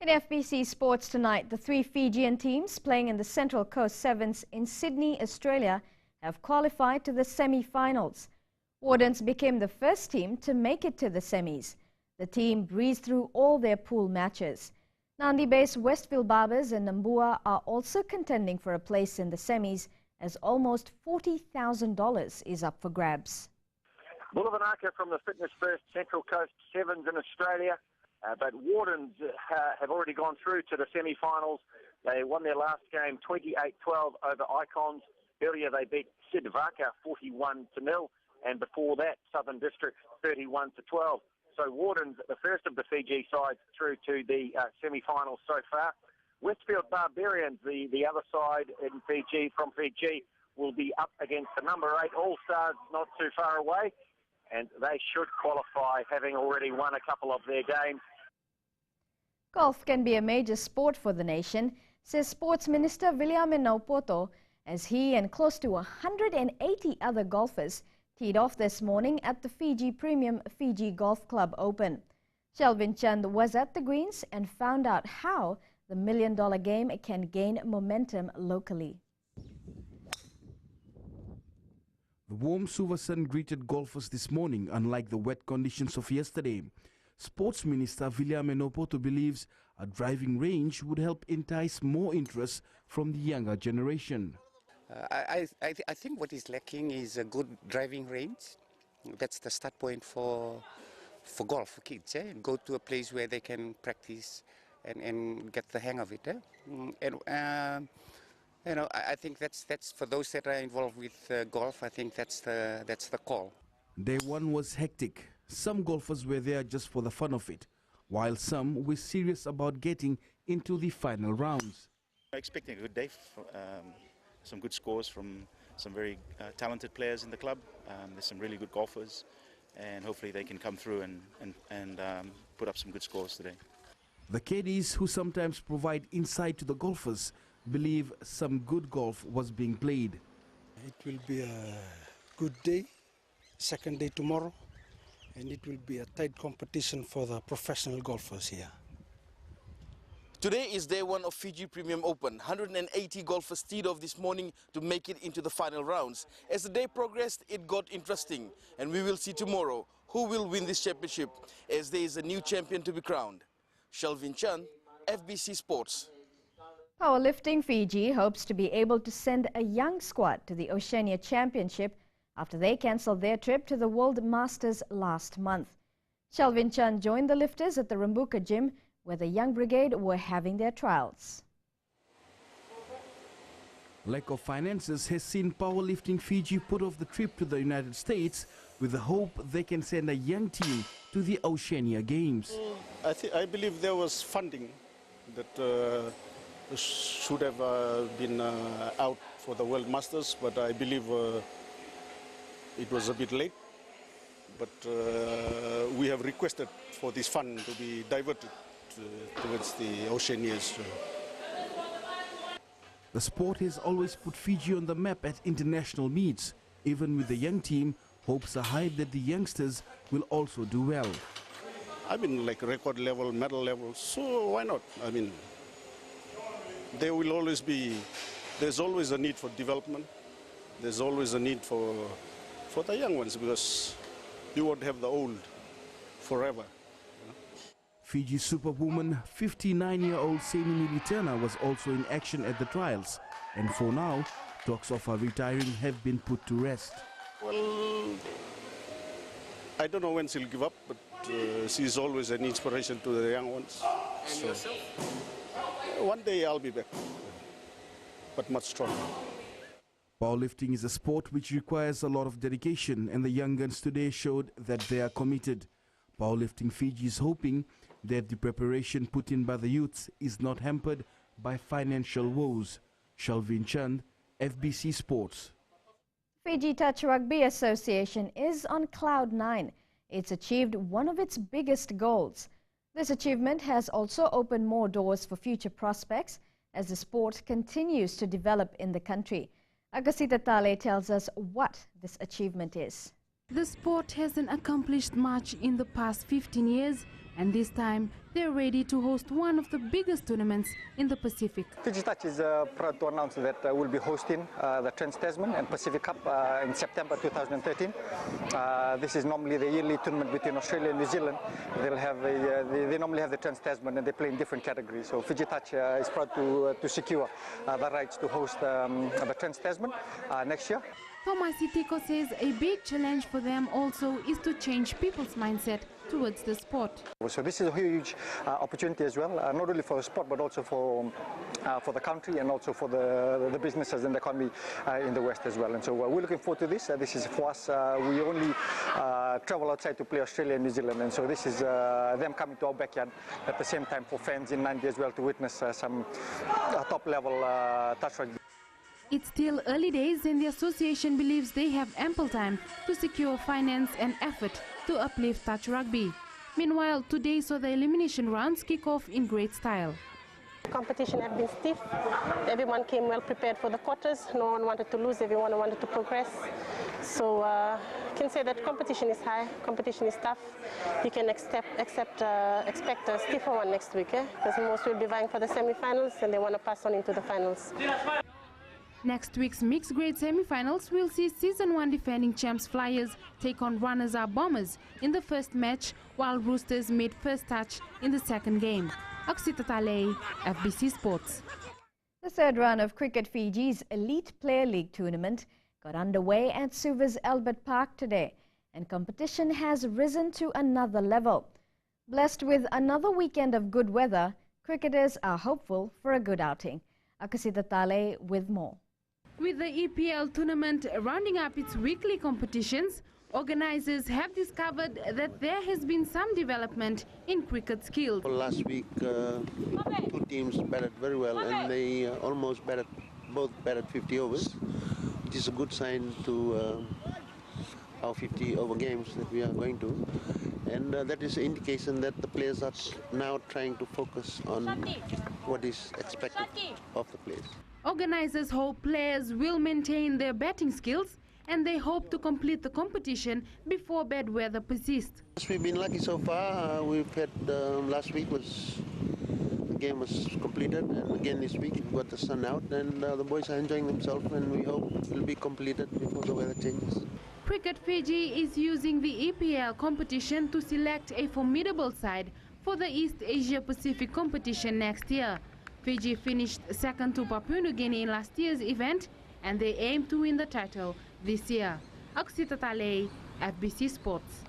In FBC sports tonight, the three Fijian teams playing in the Central Coast Sevens in Sydney, Australia, have qualified to the semi-finals. Wardens became the first team to make it to the semis. The team breezed through all their pool matches. Nandi-based Westfield Barbers and Nambua are also contending for a place in the semis, as almost $40,000 is up for grabs. Bulavanaka from the Fitness First Central Coast Sevens in Australia. But Wardens have already gone through to the semi-finals. They won their last game 28-12 over Icons. Earlier they beat Sidvaka 41-0, and before that Southern District 31-12. So Wardens, the first of the Fiji sides, through to the semi-finals so far. Westfield Barbarians, the other side in Fiji, from Fiji, will be up against the number 8 All-Stars not too far away, and they should qualify, having already won a couple of their games. Golf can be a major sport for the nation, says Sports Minister Viliame Poto, as he and close to 180 other golfers teed off this morning at the Fiji Premium Fiji Golf Club Open. Shelvin Chand was at the greens and found out how the $1 million game can gain momentum locally. The warm Suva sun greeted golfers this morning, unlike the wet conditions of yesterday. Sports Minister Viliame Poto believes a driving range would help entice more interest from the younger generation. I think what is lacking is a good driving range. That's the start point for golf for kids. Go to a place where they can practice and get the hang of it. You know, I think that's for those that are involved with golf. I think that's the call. Day one was hectic. Some golfers were there just for the fun of it, while some were serious about getting into the final rounds. I'm expecting a good day. Some good scores from some very talented players in the club. There's some really good golfers, and hopefully they can come through and put up some good scores today. The caddies, who sometimes provide insight to the golfers, believe some good golf was being played. It will be a good day, second day tomorrow, and it will be a tight competition for the professional golfers here. Today is day one of Fiji Premium Open. 180 golfers teed off this morning to make it into the final rounds. As the day progressed, it got interesting, and we will see tomorrow who will win this championship, as there is a new champion to be crowned. Shelvin Chand, FBC Sports. Powerlifting Fiji hopes to be able to send a young squad to the Oceania Championship after they cancelled their trip to the World Masters last month. Shelvin Chand joined the lifters at the Rambuka gym, where the young brigade were having their trials. Lack of finances has seen Powerlifting Fiji put off the trip to the United States with the hope they can send a young team to the Oceania Games. I believe there was funding that should have been out for the World Masters, but I believe it was a bit late. But we have requested for this fund to be diverted towards the Oceanias. The sport has always put Fiji on the map at international meets. Even with the young team, hopes are high that the youngsters will also do well. I mean, like record level, medal level, so why not? I mean, there will always be, there's always a need for development. There's always a need for the young ones, because you won't have the old forever. Fiji superwoman 59-year-old Seni Militana was also in action at the trials, and for now, talks of her retiring have been put to rest. Well, I don't know when she'll give up, but she's always an inspiration to the young ones. And yourself? One day I'll be back, but much stronger. Powerlifting is a sport which requires a lot of dedication, and the young guns today showed that they are committed. Powerlifting Fiji is hoping that the preparation put in by the youths is not hampered by financial woes. Shelvin Chand, FBC Sports. Fiji Touch Rugby Association is on cloud 9. It's achieved one of its biggest goals. This achievement has also opened more doors for future prospects as the sport continues to develop in the country. Agasita Tale tells us what this achievement is. The sport hasn't accomplished much in the past 15 years, and this time they're ready to host one of the biggest tournaments in the Pacific. Fiji Touch is proud to announce that we'll be hosting the Trans-Tasman and Pacific Cup in September 2013. This is normally the yearly tournament between Australia and New Zealand. They normally have the Trans-Tasman and they play in different categories. So Fiji Touch is proud to secure the rights to host the Trans-Tasman next year. Thomas Itiko says a big challenge for them also is to change people's mindset towards the sport. So this is a huge opportunity as well, not only for the sport but also for the country and also for the businesses and the economy in the West as well. And so we're looking forward to this. This is for us. We only travel outside to play Australia and New Zealand, and so this is them coming to our backyard at the same time for fans in Nandi as well to witness some top-level touch rugby. It's still early days, and the association believes they have ample time to secure finance and effort to uplift touch rugby. Meanwhile, today saw the elimination rounds kick off in great style. The competition has been stiff. Everyone came well prepared for the quarters. No one wanted to lose, everyone wanted to progress. So I can say that competition is high, competition is tough. You can expect a stiffer one next week, because most will be vying for the semi-finals and they want to pass on into the finals. Next week's mixed grade semi-finals will see Season 1 defending champs Flyers take on runners-up Bombers in the first match, while Roosters made first touch in the second game. Aksita Talei, FBC Sports. The third round of Cricket Fiji's Elite Player League tournament got underway at Suva's Albert Park today, and competition has risen to another level. Blessed with another weekend of good weather, cricketers are hopeful for a good outing. Akasita Talei with more. With the EPL tournament rounding up its weekly competitions, organizers have discovered that there has been some development in cricket skills. Last week, two teams batted very well, and they both batted 50 overs, which is a good sign to our 50-over games that we are going to. And that is an indication that the players are now trying to focus on what is expected of the players. Organizers hope players will maintain their batting skills, and they hope to complete the competition before bad weather persists. We've been lucky so far. We've had last week the game was completed, and again this week we've got the sun out, and the boys are enjoying themselves, and we hope it will be completed before the weather changes. Cricket Fiji is using the EPL competition to select a formidable side for the East Asia Pacific competition next year. Fiji finished second to Papua New Guinea in last year's event, and they aim to win the title this year. Aksita Talei, FBC Sports.